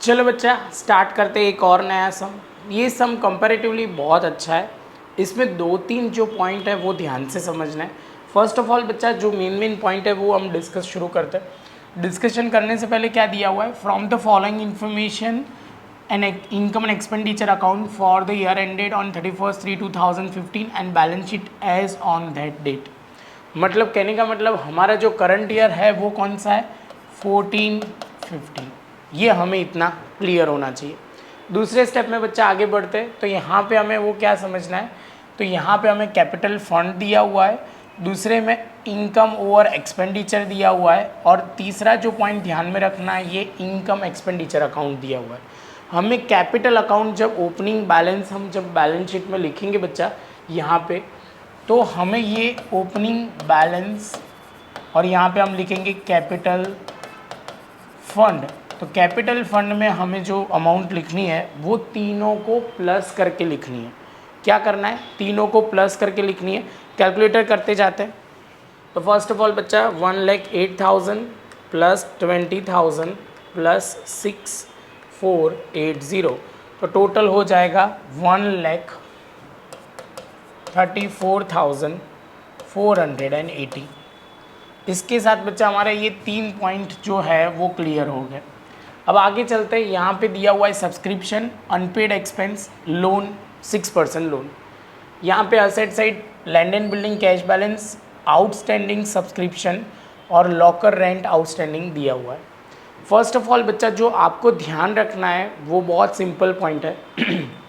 चलो बच्चा स्टार्ट करते हैं एक और नया सम। ये सम कंपैरेटिवली बहुत अच्छा है। इसमें दो तीन जो पॉइंट है वो ध्यान से समझना है। फर्स्ट ऑफ ऑल बच्चा जो मेन पॉइंट है वो हम डिस्कस शुरू करते हैं। डिस्कशन करने से पहले क्या दिया हुआ है, from the following information an income and expenditure account for the year ended on 31/3/2015 and balance sheet as on that date. मतलब कहने का मतलब हमारा जो करंट ईयर है वो कौन सा है, 14-15। ये हमें इतना क्लियर होना चाहिए। दूसरे स्टेप में बच्चा आगे बढ़ते हैं तो यहाँ पे हमें वो क्या समझना है, तो यहाँ पे हमें कैपिटल फंड दिया हुआ है, दूसरे में इनकम ओवर एक्सपेंडिचर दिया हुआ है, और तीसरा जो पॉइंट ध्यान में रखना है ये इनकम एक्सपेंडिचर अकाउंट दिया हुआ है। हमें कैपिटल अकाउंट जब ओपनिंग बैलेंस हम जब बैलेंस शीट में लिखेंगे बच्चा यहाँ पे, तो हमें ये ओपनिंग बैलेंस और यहाँ पे हम लिखेंगे कैपिटल फंड। तो कैपिटल फंड में हमें जो अमाउंट लिखनी है वो तीनों को प्लस करके लिखनी है। क्या करना है, तीनों को प्लस करके लिखनी है। कैलकुलेटर करते जाते हैं। तो फर्स्ट ऑफ ऑल बच्चा 1,08,000 प्लस 20,000 प्लस 6,480, तो टोटल हो जाएगा 1,34,480। इसके साथ बच्चा हमारा ये 3 पॉइंट जो है वो क्लियर हो गए। अब आगे चलते हैं। यहाँ पे दिया हुआ है subscription, unpaid expense, loan 6% loan. यहाँ पे asset side land and building cash balance, outstanding subscription और लॉकर रेंट आउटस्टैंडिंग दिया हुआ है। फर्स्ट ऑफ ऑल बच्चा जो आपको ध्यान रखना है वो बहुत सिंपल पॉइंट है।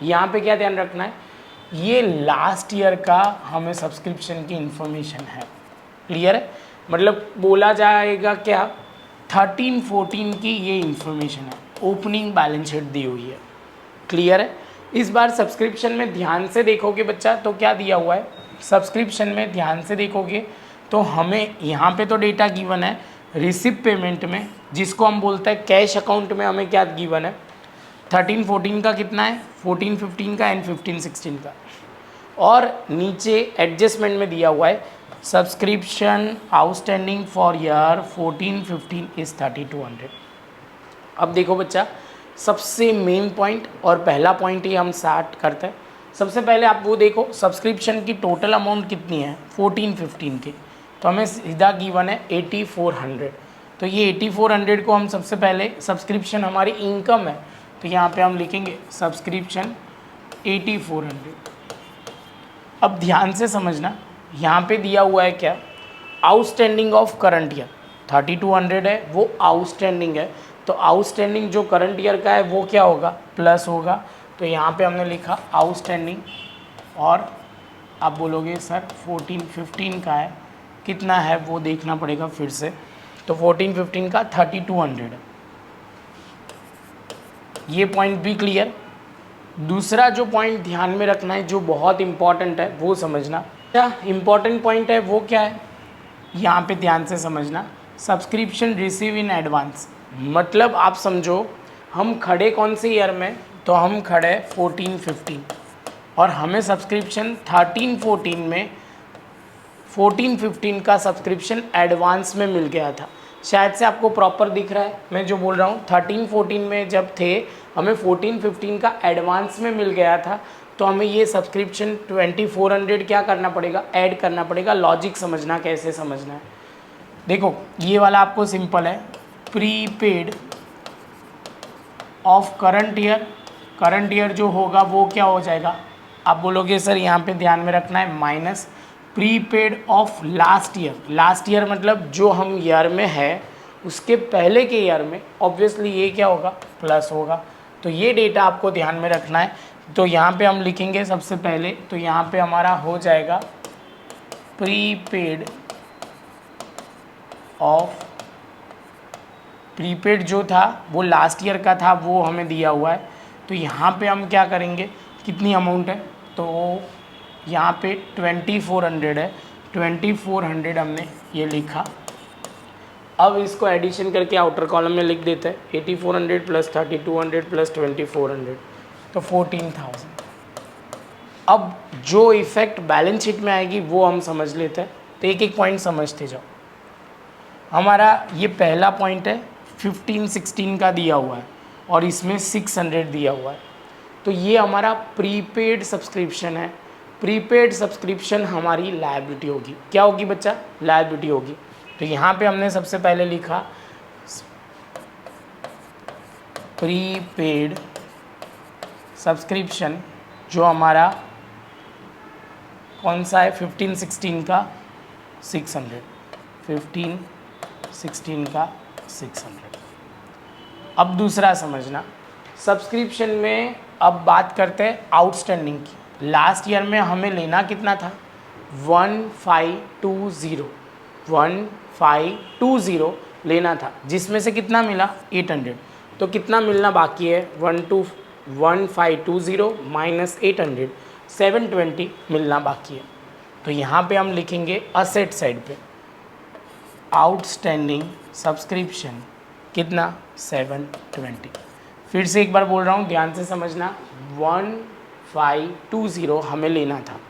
यहाँ पे क्या ध्यान रखना है, ये लास्ट ईयर का हमें सब्सक्रिप्शन की इंफॉर्मेशन है। क्लियर है, मतलब बोला जाएगा क्या 13-14 की ये इंफॉर्मेशन है, ओपनिंग बैलेंस शीट दी हुई है। क्लियर है। इस बार सब्सक्रिप्शन में ध्यान से देखोगे बच्चा तो क्या दिया हुआ है, सब्सक्रिप्शन में ध्यान से देखोगे तो हमें यहाँ पे तो डेटा गिवन है, रिसिप्ट पेमेंट में जिसको हम बोलते हैं कैश अकाउंट में हमें क्या गिवन है, 13-14 का कितना है, 14-15 का एंड 15-16 का, और नीचे एडजस्टमेंट में दिया हुआ है subscription outstanding for year 14-15 is 3,200। अब देखो बच्चा सबसे मेन पॉइंट और पहला पॉइंट ही हम स्टार्ट करते हैं। सबसे पहले आप वो देखो सब्सक्रिप्शन की टोटल अमाउंट कितनी है 14-15 की, तो हमें सीधा गिवन है 8,400। तो ये 8,400 को हम सबसे पहले, सब्सक्रिप्शन हमारी इनकम है तो यहाँ पे हम लिखेंगे सब्सक्रिप्शन 8,400। अब ध्यान से समझना, यहाँ पे दिया हुआ है क्या, आउटस्टैंडिंग ऑफ करंट ईयर 3,200 है, वो आउटस्टैंडिंग है। तो आउटस्टैंडिंग जो करंट ईयर का है वो क्या होगा, प्लस होगा। तो यहाँ पे हमने लिखा आउटस्टैंडिंग, और आप बोलोगे सर 14-15 का है, कितना है वो देखना पड़ेगा फिर से। तो 14-15 का 3,200 है। ये पॉइंट भी क्लियर। दूसरा जो पॉइंट ध्यान में रखना है जो बहुत इंपॉर्टेंट है वो समझना। क्या इंपॉर्टेंट पॉइंट है वो क्या है, यहाँ पे ध्यान से समझना, सब्सक्रिप्शन रिसीव इन एडवांस। मतलब आप समझो हम खड़े कौन से ईयर में, तो हम खड़े 14-15 और हमें सब्सक्रिप्शन 13-14 में 14-15 का सब्सक्रिप्शन एडवांस में मिल गया था। शायद से आपको प्रॉपर दिख रहा है मैं जो बोल रहा हूँ। 13-14 में जब थे हमें 14-15 का एडवांस में मिल गया था, तो हमें ये सब्सक्रिप्शन 2,400 क्या करना पड़ेगा, ऐड करना पड़ेगा। लॉजिक समझना, कैसे समझना है देखो, ये वाला आपको सिंपल है, prepaid of current year. Current year जो होगा वो क्या हो जाएगा, आप बोलोगे सर यहाँ पे ध्यान में रखना है minus prepaid of last year. Last year मतलब जो हम ईयर में है उसके पहले के ईयर में, ऑब्वियसली ये क्या होगा, प्लस होगा। तो ये डेटा आपको ध्यान में रखना है। तो यहाँ पे हम लिखेंगे सबसे पहले, तो यहाँ पे हमारा हो जाएगा प्रीपेड ऑफ, प्रीपेड जो था वो लास्ट ईयर का था वो हमें दिया हुआ है। तो यहाँ पे हम क्या करेंगे, कितनी अमाउंट है, तो यहाँ पे 2,400 है, 2,400 हमने ये लिखा। अब इसको एडिशन करके आउटर कॉलम में लिख देते हैं 8,400 प्लस 3,200 प्लस 2,400, तो 14,000। अब जो इफेक्ट बैलेंस शीट में आएगी वो हम समझ लेते हैं। तो एक एक पॉइंट समझते जाओ। हमारा ये पहला पॉइंट है 15-16 का दिया हुआ है, और इसमें 600 दिया हुआ है। तो ये हमारा प्रीपेड सब्सक्रिप्शन है। प्रीपेड सब्सक्रिप्शन हमारी लायबिलिटी होगी। क्या होगी बच्चा? लायबिलिटी होगी। तो यहाँ पे हमने सबसे पहले लिखा प्रीपेड सब्सक्रिप्शन, जो हमारा कौन सा है 15-16 का 600, 15-16 का 600। अब दूसरा समझना, सब्सक्रिप्शन में अब बात करते हैं आउटस्टैंडिंग की। लास्ट ईयर में हमें लेना कितना था? 1520 लेना था, जिसमें से कितना मिला? 800। तो कितना मिलना बाकी है? 1520 माइनस 800, 720 मिलना बाकी है। तो यहाँ पे हम लिखेंगे असेट साइड पे आउटस्टैंडिंग सब्सक्रिप्शन कितना? 720। फिर से एक बार बोल रहा हूँ, ध्यान से समझना। 1520 हमें लेना था,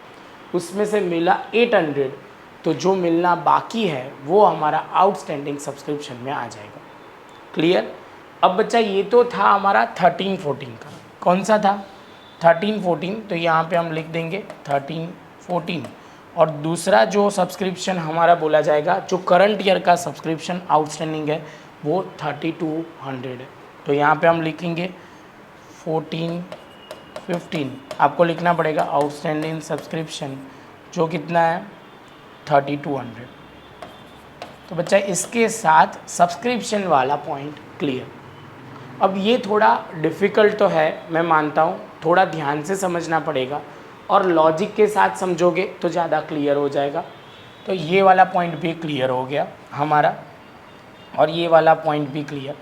उसमें से मिला 800, तो जो मिलना बाकी है वो हमारा आउटस्टैंडिंग सब्सक्रिप्शन में आ जाएगा। क्लियर? अब बच्चा ये तो था हमारा 13-14 का। कौन सा था? 13-14। तो यहाँ पे हम लिख देंगे 13-14। और दूसरा जो सब्सक्रिप्शन हमारा बोला जाएगा, जो करंट ईयर का सब्सक्रिप्शन आउटस्टैंडिंग है, वो 3200 है। तो यहाँ पे हम लिखेंगे 14-15। आपको लिखना पड़ेगा आउटस्टैंडिंग सब्सक्रिप्शन, जो कितना है? 3200। तो बच्चा इसके साथ सब्सक्रिप्शन वाला पॉइंट क्लियर। अब ये थोड़ा डिफ़िकल्ट तो है, मैं मानता हूँ, थोड़ा ध्यान से समझना पड़ेगा और लॉजिक के साथ समझोगे तो ज़्यादा क्लियर हो जाएगा। तो ये वाला पॉइंट भी क्लियर हो गया हमारा, और ये वाला पॉइंट भी क्लियर।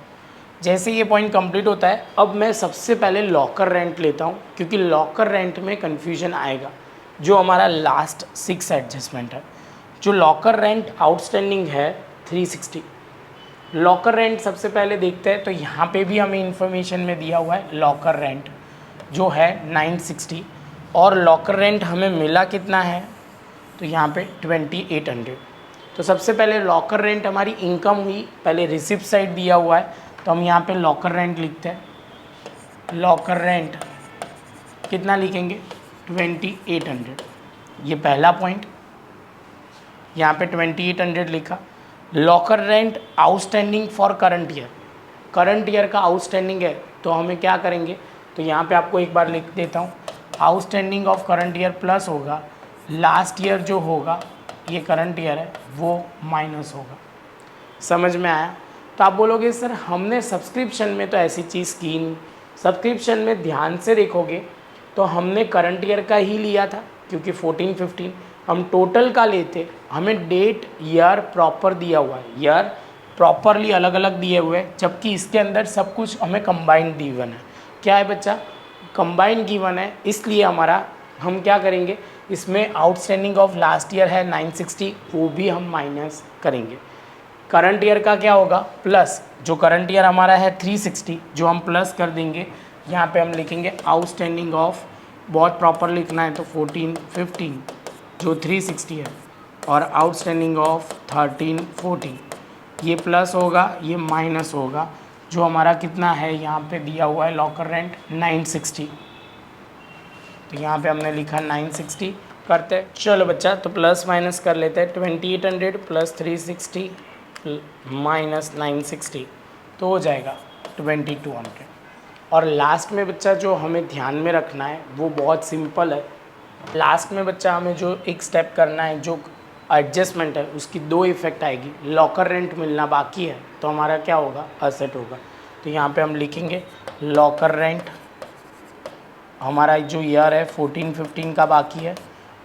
जैसे ये पॉइंट कंप्लीट होता है, अब मैं सबसे पहले लॉकर रेंट लेता हूँ, क्योंकि लॉकर रेंट में कन्फ्यूजन आएगा, जो हमारा लास्ट 6 एडजस्टमेंट है। जो लॉकर रेंट आउटस्टैंडिंग है 360। लॉकर रेंट सबसे पहले देखते हैं। तो यहाँ पे भी हमें इंफॉर्मेशन में दिया हुआ है लॉकर रेंट जो है 960, और लॉकर रेंट हमें मिला कितना है? तो यहाँ पे 2800। तो सबसे पहले लॉकर रेंट हमारी इनकम हुई, पहले रिसिप्ट साइड दिया हुआ है, तो हम यहाँ पे लॉकर रेंट लिखते हैं। लॉकर रेंट कितना लिखेंगे? 2800। ये पहला पॉइंट, यहाँ पे 2800 लिखा। Locker rent outstanding for current year, current year का आउटस्टैंडिंग है, तो हमें क्या करेंगे? तो यहाँ पे आपको एक बार लिख देता हूँ, outstanding of current year plus होगा लास्ट ईयर जो होगा, ये करंट ईयर है, वो माइनस होगा। समझ में आया? तो आप बोलोगे सर हमने सब्सक्रिप्शन में तो ऐसी चीज़ की नहीं। सब्सक्रिप्शन में ध्यान से देखोगे तो हमने करंट ईयर का ही लिया था, क्योंकि 14-15 हम टोटल का लेते, हमें डेट ईयर प्रॉपर दिया हुआ है, ईयर प्रॉपरली अलग अलग दिए हुए हैं, जबकि इसके अंदर सब कुछ हमें कंबाइंड गिवन है। क्या है बच्चा? कंबाइंड गिवन है, इसलिए हमारा हम क्या करेंगे, इसमें आउटस्टैंडिंग ऑफ लास्ट ईयर है 960, वो भी हम माइनस करेंगे। करंट ईयर का क्या होगा? प्लस, जो करंट ईयर हमारा है 360, जो हम प्लस कर देंगे। यहाँ पे हम लिखेंगे आउटस्टैंडिंग ऑफ, बहुत प्रॉपर लिखना है तो 14-15 जो 360 है, और आउटस्टैंडिंग ऑफ 13-14, ये प्लस होगा, ये माइनस होगा, जो हमारा कितना है यहाँ पे दिया हुआ है लॉकर रेंट 960। तो यहाँ पे हमने लिखा 960 करते हैं। चलो बच्चा, तो प्लस माइनस कर लेते हैं। 2800 प्लस 360 माइनस 960, तो हो जाएगा 2200। और लास्ट में बच्चा जो हमें ध्यान में रखना है वो बहुत सिंपल है। लास्ट में बच्चा हमें जो एक स्टेप करना है, जो एडजस्टमेंट है, उसकी 2 इफ़ेक्ट आएगी। लॉकर रेंट मिलना बाकी है, तो हमारा क्या होगा? असेट होगा। तो यहाँ पे हम लिखेंगे लॉकर रेंट, हमारा जो ईयर है 14-15 का बाकी है,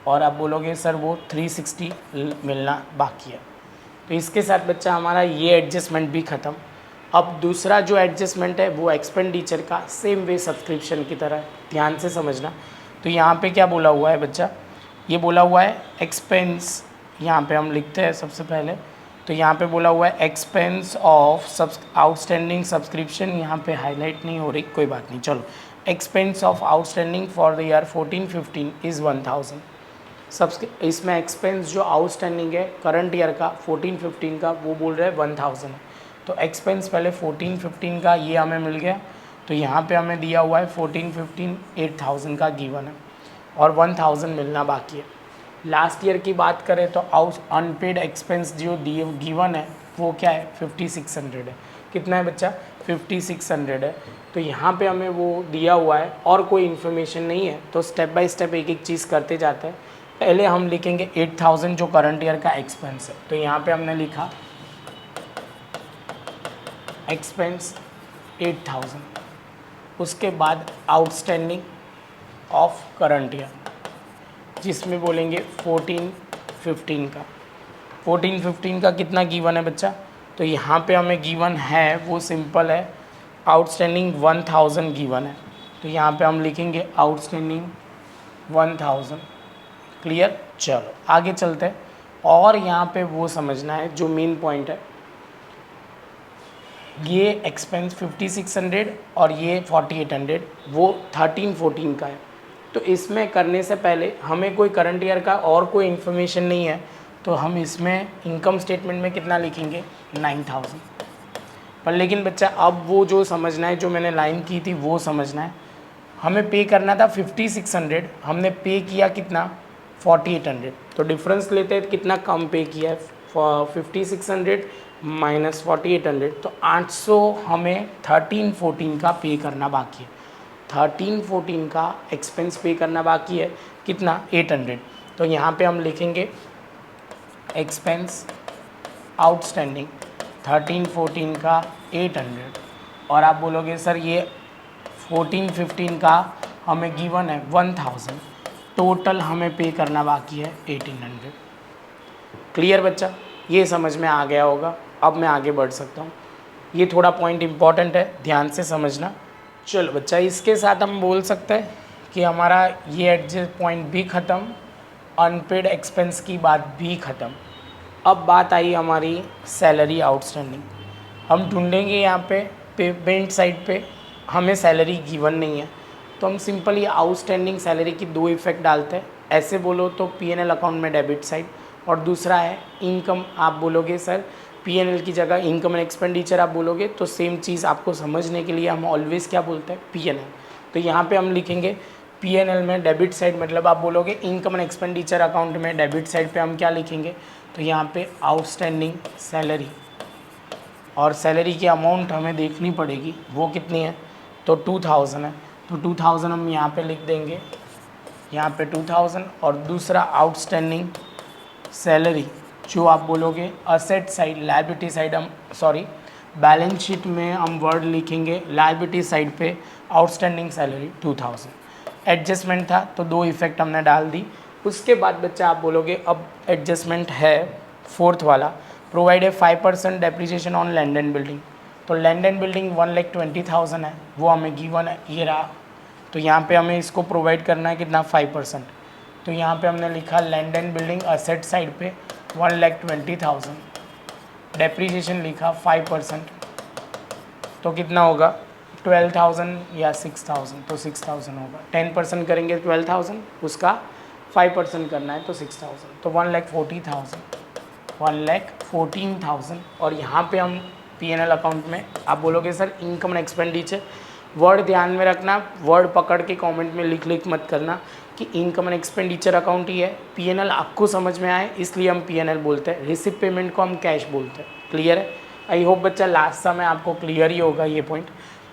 और आप बोलोगे सर वो 360 मिलना बाकी है। तो इसके साथ बच्चा हमारा ये एडजस्टमेंट भी ख़त्म। अब दूसरा जो एडजस्टमेंट है वो एक्सपेंडिचर का, सेम वे सब्सक्रिप्शन की तरह, ध्यान से समझना। तो यहाँ पे क्या बोला हुआ है बच्चा? ये बोला हुआ है एक्सपेंस, यहाँ पे हम लिखते हैं सबसे पहले। तो यहाँ पे बोला हुआ है एक्सपेंस ऑफ आउटस्टैंडिंग सब्सक्रिप्शन, यहाँ पे हाईलाइट नहीं हो रही, कोई बात नहीं, चलो। Expense of outstanding for the year 14-15 is 1000। इसमें एक्सपेंस जो आउटस्टैंडिंग है करंट ईयर का 14-15 का, वो बोल रहे हैं 1000 है। तो एक्सपेंस पहले 14-15 का ये हमें मिल गया, तो यहाँ पे हमें दिया हुआ है 14, 15, 8000 का गिवन है और 1000 मिलना बाकी है। लास्ट ईयर की बात करें तो अनपेड एक्सपेंस जो दिए गिवन है वो क्या है 5600 है। कितना है बच्चा 5600 है। तो यहाँ पे हमें वो दिया हुआ है और कोई इन्फॉर्मेशन नहीं है, तो स्टेप बाय स्टेप एक एक चीज़ करते जाते हैं। पहले हम लिखेंगे 8000 जो करंट ईयर का एक्सपेंस है, तो यहाँ पे हमने लिखा एक्सपेंस 8000, उसके बाद आउटस्टैंडिंग ऑफ करंट ईयर जिसमें बोलेंगे 14, 15 का। 14, 15 का कितना गिवन है बच्चा, तो यहाँ पे हमें गिवन है वो सिंपल है, आउटस्टैंडिंग 1000 गिवन है, तो यहाँ पे हम लिखेंगे आउटस्टैंडिंग 1000। क्लियर। चलो आगे चलते हैं। और यहाँ पे वो समझना है जो मेन पॉइंट है, ये एक्सपेंस 5600 और ये 4800 वो 13, 14 का है। तो इसमें करने से पहले हमें कोई करंट ईयर का और कोई इन्फॉर्मेशन नहीं है, तो हम इसमें इनकम स्टेटमेंट में कितना लिखेंगे 9000। पर लेकिन बच्चा अब वो जो समझना है, जो मैंने लाइन की थी वो समझना है। हमें पे करना था 5600, हमने पे किया कितना 4800, तो डिफरेंस लेते हैं कितना कम पे किया है 5600 माइनस 4800, तो 800 हमें 13, 14 का पे करना बाकी है। 13, 14 का एक्सपेंस पे करना बाकी है कितना 800, तो यहाँ पे हम लिखेंगे एक्सपेंस आउटस्टैंडिंग 13, 14 का 800। और आप बोलोगे सर ये 14, 15 का हमें गिवन है 1000, टोटल हमें पे करना बाकी है 1800। क्लियर बच्चा, ये समझ में आ गया होगा। अब मैं आगे बढ़ सकता हूँ। ये थोड़ा पॉइंट इम्पॉर्टेंट है, ध्यान से समझना। चलो बच्चा, इसके साथ हम बोल सकते हैं कि हमारा ये एडजस्ट पॉइंट भी ख़त्म, अनपेड एक्सपेंस की बात भी ख़त्म। अब बात आई हमारी सैलरी आउटस्टैंडिंग। हम ढूंढेंगे यहाँ पे पेमेंट साइड पे हमें सैलरी गिवन नहीं है, तो हम सिंपली आउटस्टैंडिंग सैलरी की दो इफेक्ट डालते हैं। ऐसे बोलो तो पीएनएल अकाउंट में डेबिट साइड, और दूसरा है इनकम। आप बोलोगे सर पीएनएल की जगह इनकम एंड एक्सपेंडिचर आप बोलोगे, तो सेम चीज़ आपको समझने के लिए हम ऑलवेज क्या बोलते हैं पीएनएल। तो यहाँ पे हम लिखेंगे पीएनएल में डेबिट साइड, मतलब आप बोलोगे इनकम एंड एक्सपेंडिचर अकाउंट में डेबिट साइड पे हम क्या लिखेंगे, तो यहाँ पे आउटस्टैंडिंग सैलरी, और सैलरी की अमाउंट हमें देखनी पड़ेगी वो कितनी है, तो 2000 है, तो 2000 हम यहाँ पे लिख देंगे, यहाँ पे 2000। और दूसरा आउटस्टैंडिंग सैलरी जो आप बोलोगे असेट साइड, लायबिलिटी साइड, हम सॉरी बैलेंस शीट में हम वर्ड लिखेंगे लायबिलिटी साइड पे आउटस्टैंडिंग सैलरी 2000। एडजस्टमेंट था तो दो इफेक्ट हमने डाल दी। उसके बाद बच्चा आप बोलोगे अब एडजस्टमेंट है फोर्थ वाला, provide a 5% depreciation on land and building. तो लैंड एंड बिल्डिंग 1,20,000 है, वो हमें गिवन है, ये रहा। तो यहाँ पे हमें इसको प्रोवाइड करना है कितना 5%। तो यहाँ पे हमने लिखा land and building asset side पे 1,20,000, डेप्रिसिएशन लिखा 5%, तो कितना होगा 12,000 या 6,000, तो 6,000 होगा। 10% करेंगे 12,000, उसका 5% करना है तो 6,000, तो 1,40,000, 1,14,000। और यहाँ पे हम पीएनएल अकाउंट में आप बोलोगे sir income and expenditure, word ध्यान में रखना, वर्ड पकड़ के कमेंट में लिख मत करना कि इनकम एंड एक्सपेंडिचर अकाउंट ही है। पीएनएल आपको समझ में आए इसलिए हम पीएनएल बोलते हैं, रिसिप्ट पेमेंट को हम कैश बोलते हैं। क्लियर है? आई होप बच्चा लास्ट समय आपको क्लियर ही होगा ये पॉइंट।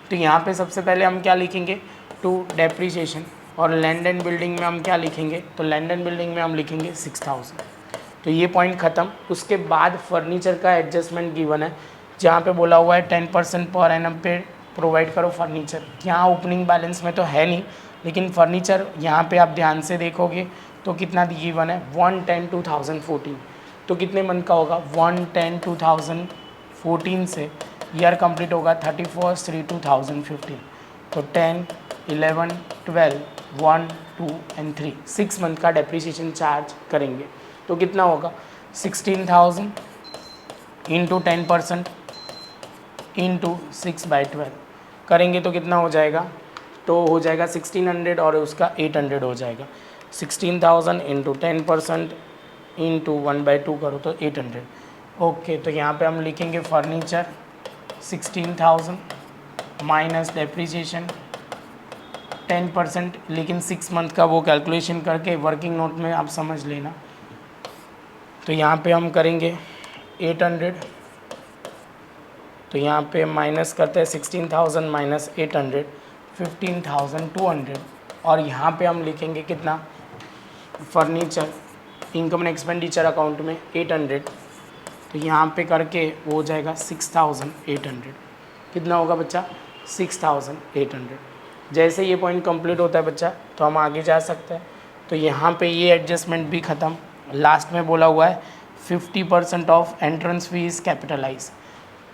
तो यहाँ पे सबसे पहले हम क्या लिखेंगे टू डेप्रिसिएशन, और लैंड एंड बिल्डिंग में हम क्या लिखेंगे, तो लैंड एंड बिल्डिंग में हम लिखेंगे 6,000। तो ये पॉइंट ख़त्म। उसके बाद फर्नीचर का एडजस्टमेंट गिवन है, जहाँ पे बोला हुआ है 10% पर एनम पे प्रोवाइड करो फर्नीचर। यहाँ ओपनिंग बैलेंस में तो है नहीं, लेकिन फर्नीचर यहाँ पे आप ध्यान से देखोगे तो कितना गिवन है 1/10/2014। तो कितने मंथ का होगा 1/10/2014 से ईयर कंप्लीट होगा 31/3/2015। तो 10, 11, 12, 1, 2 एंड 3 6 मंथ का डेप्रिसिएशन चार्ज करेंगे। तो कितना होगा 16,000 इंटू 10% इंटू 6/12 करेंगे तो कितना हो जाएगा, तो हो जाएगा 1600 और उसका 800 हो जाएगा। 16,000 इंटू 10% इंटू 1/2 करो तो 800। ओके, तो यहाँ पे हम लिखेंगे फर्नीचर 16,000 माइनस डेप्रीसिएशन 10%, लेकिन 6 मंथ का वो कैलकुलेशन करके वर्किंग नोट में आप समझ लेना। तो यहाँ पे हम करेंगे 800, तो यहाँ पे माइनस करते हैं 16,000 माइनस 800 15,200, और यहाँ पे हम लिखेंगे कितना, furniture income and expenditure account में 800, तो यहाँ पे करके वो हो जाएगा 6,800। कितना होगा बच्चा, 6,800। जैसे ये पॉइंट कंप्लीट होता है बच्चा तो हम आगे जा सकते हैं। तो यहाँ पे ये एडजस्टमेंट भी ख़त्म। लास्ट में बोला हुआ है 50% ऑफ एंट्रेंस फीस कैपिटलाइज,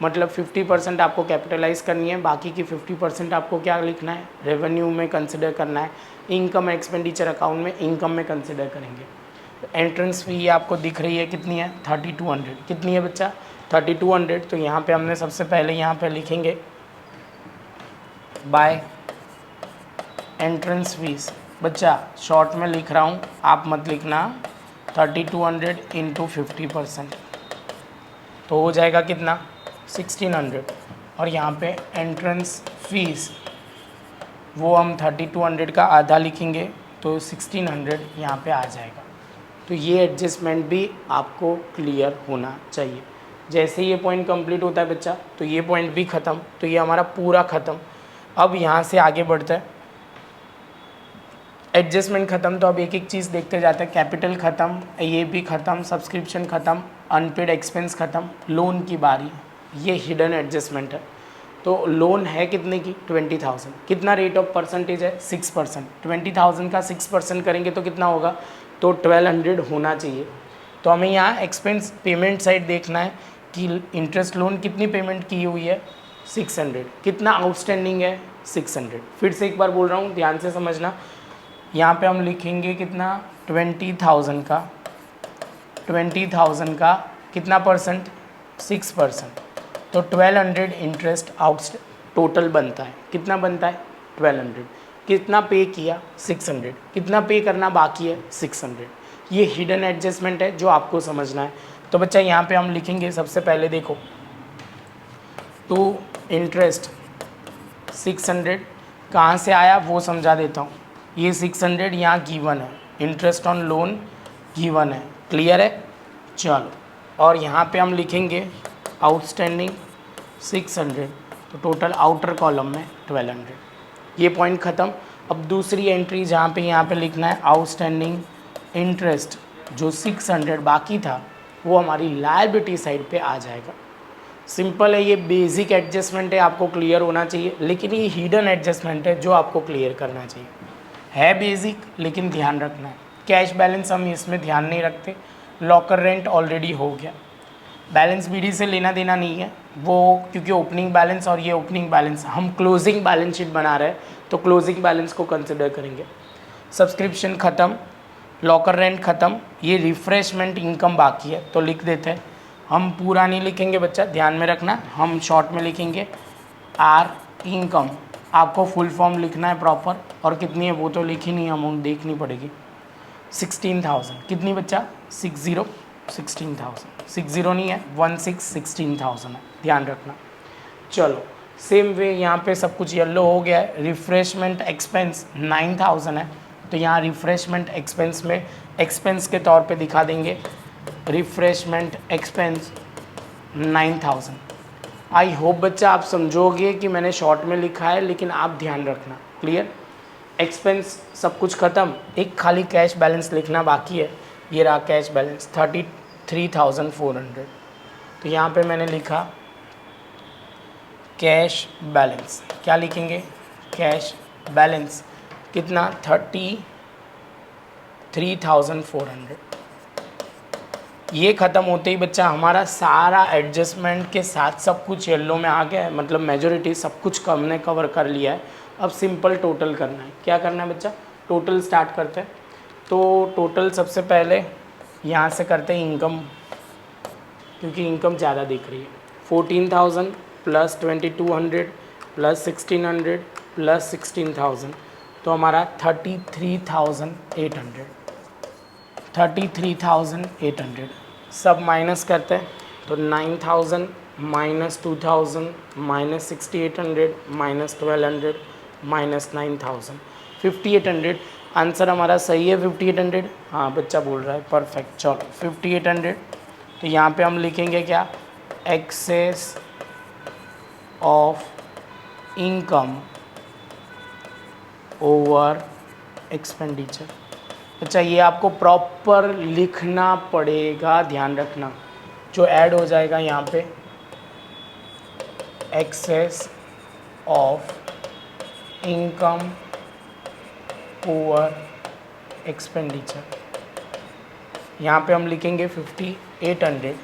मतलब 50% आपको कैपिटलाइज करनी है, बाकी की 50% आपको क्या लिखना है, रेवेन्यू में कंसिडर करना है, इनकम एक्सपेंडिचर अकाउंट में इनकम में कंसिडर करेंगे। एंट्रेंस फ़ी आपको दिख रही है कितनी है, 3200। कितनी है बच्चा, 3200। तो यहाँ पे हमने सबसे पहले यहाँ पे लिखेंगे बाय एंट्रेंस फीस। बच्चा शॉर्ट में लिख रहा हूँ, आप मत लिखना, 3200 इंटू 50%, तो हो जाएगा कितना, 1600। और यहाँ पे एंट्रेंस फीस वो हम 3200 का आधा लिखेंगे, तो 1600 यहाँ पे आ जाएगा। तो ये एडजस्टमेंट भी आपको क्लियर होना चाहिए। जैसे ये पॉइंट कंप्लीट होता है बच्चा तो ये पॉइंट भी ख़त्म, तो ये हमारा पूरा ख़त्म। अब यहाँ से आगे बढ़ता है, एडजस्टमेंट ख़त्म, तो अब एक एक चीज़ देखते जाते हैं। कैपिटल ख़त्म, ये भी ख़त्म, सब्सक्रिप्शन ख़त्म, अनपेड एक्सपेंस ख़त्म, लोन की बारी। ये हिडन एडजस्टमेंट है। तो लोन है कितने की, 20,000। कितना रेट ऑफ परसेंटेज है, 6%। 20,000 का 6% करेंगे तो कितना होगा, तो 1200 होना चाहिए। तो हमें यहाँ एक्सपेंस पेमेंट साइड देखना है कि इंटरेस्ट लोन कितनी पेमेंट की हुई है, 600। कितना आउटस्टैंडिंग है, 600। फिर से एक बार बोल रहा हूँ, ध्यान से समझना। यहाँ पे हम लिखेंगे कितना, 20,000 का कितना परसेंट, 6%। तो 1200 इंटरेस्ट आउट टोटल बनता है। कितना बनता है, 1200। कितना पे किया, 600। कितना पे करना बाकी है, 600। ये हिडन एडजस्टमेंट है जो आपको समझना है। तो बच्चा यहाँ पे हम लिखेंगे, सबसे पहले देखो, तो इंटरेस्ट 600 कहाँ से आया वो समझा देता हूँ। ये 600 यहाँ गिवन है, इंटरेस्ट ऑन लोन गिवन है, क्लियर है। चलो, और यहाँ पे हम लिखेंगे आउटस्टैंडिंग 600, तो टोटल आउटर कॉलम में 1200। ये पॉइंट ख़त्म। अब दूसरी एंट्री जहाँ पे यहाँ पे लिखना है आउटस्टैंडिंग इंटरेस्ट, जो 600 बाकी था वो हमारी लायबिलिटी साइड पे आ जाएगा। सिंपल है, ये बेसिक एडजस्टमेंट है, आपको क्लियर होना चाहिए, लेकिन ये हिडन एडजस्टमेंट है जो आपको क्लियर करना चाहिए। है बेसिक, लेकिन ध्यान रखना है। कैश बैलेंस हम इसमें ध्यान नहीं रखते, लॉकर रेंट ऑलरेडी हो गया, बैलेंस बीडी से लेना देना नहीं है वो, क्योंकि ओपनिंग बैलेंस और ये ओपनिंग बैलेंस, हम क्लोजिंग बैलेंस शीट बना रहे हैं तो क्लोजिंग बैलेंस को कंसिडर करेंगे। सब्सक्रिप्शन ख़त्म, लॉकर रेंट ख़त्म, ये रिफ्रेशमेंट इनकम बाकी है तो लिख देते हैं। हम पूरा नहीं लिखेंगे बच्चा, ध्यान में रखना, हम शॉर्ट में लिखेंगे आर इनकम। आपको फुल फॉर्म लिखना है प्रॉपर, और कितनी है वो तो लिखी नहीं, अमाउंट देखनी पड़ेगी। 16,000 कितनी बच्चा, 60 16,000, 60 नहीं है, 16,000 है, ध्यान रखना। चलो सेम वे यहाँ पे सब कुछ येलो हो गया है। रिफ्रेशमेंट एक्सपेंस 9,000 है, तो यहाँ रिफ्रेशमेंट एक्सपेंस में एक्सपेंस के तौर पे दिखा देंगे रिफ्रेशमेंट एक्सपेंस 9,000। आई होप बच्चा आप समझोगे कि मैंने शॉर्ट में लिखा है, लेकिन आप ध्यान रखना, क्लियर। एक्सपेंस सब कुछ ख़त्म, एक खाली कैश बैलेंस लिखना बाकी है। ये रहा कैश बैलेंस 33,400। तो यहाँ पे मैंने लिखा कैश बैलेंस, क्या लिखेंगे, कैश बैलेंस कितना, 33,400। ये ख़त्म होते ही बच्चा हमारा सारा एडजस्टमेंट के साथ सब कुछ येलो में आ गया है, मतलब मेजॉरिटी सब कुछ हमने कवर कर लिया है। अब सिंपल टोटल करना है। क्या करना है बच्चा, टोटल स्टार्ट करते हैं। तो टोटल सबसे पहले यहाँ से करते हैं इनकम, क्योंकि इनकम ज़्यादा दिख रही है। 14,000 प्लस 2,200 प्लस 1,600 प्लस 16,000, तो हमारा 33,800। 33,800 सब माइनस करते हैं तो 9,000 -2000 -6800 -1200 -9000 5800। आंसर हमारा सही है 5800। हाँ बच्चा बोल रहा है परफेक्ट। चलो 5800, तो यहाँ पे हम लिखेंगे क्या, excess of income over expenditure. अच्छा ये आपको प्रॉपर लिखना पड़ेगा, ध्यान रखना। जो ऐड हो जाएगा यहाँ पे, excess of income over expenditure, यहाँ पे हम लिखेंगे 5800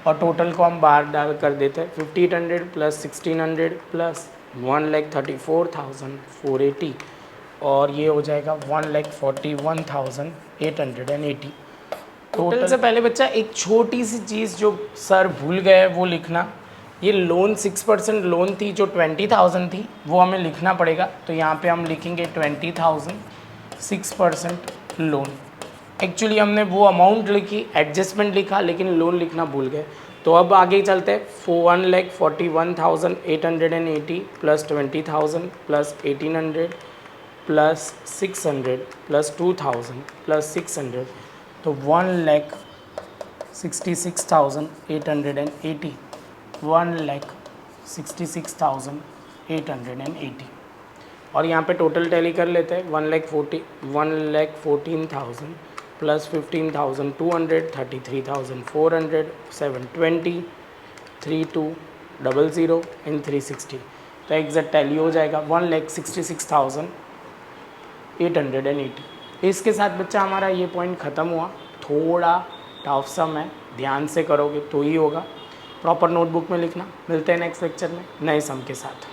और टोटल को हम बाहर डाल कर देते हैं। 5800 प्लस 1600 प्लस 1,34,480 और ये हो जाएगा 1,41,880। टोटल से पहले बच्चा एक छोटी सी चीज़ जो सर भूल गए वो लिखना, ये लोन 6% लोन थी जो 20,000 थी, वो हमें लिखना पड़ेगा। तो यहाँ पे हम लिखेंगे 20,000 6% लोन। एक्चुअली हमने वो अमाउंट लिखी, एडजस्टमेंट लिखा, लेकिन लोन लिखना भूल गए। तो अब आगे चलते हैं। 1,41,880 plus 20,000 plus 1,800 plus 600 plus 2,000 plus 600, तो 1,66,880 1,66,880। और यहाँ पे टोटल टैली कर लेते हैं। 1,14,000 प्लस 15,200 33,400 720 3200 एंड 360। तो एग्जैक्ट टैली हो जाएगा 1,66,880। इसके साथ बच्चा हमारा ये पॉइंट ख़त्म हुआ। थोड़ा टफ सम है, ध्यान से करोगे तो ही होगा। प्रॉपर नोटबुक में लिखना। मिलते हैं नेक्स्ट लेक्चर में नए सम के साथ।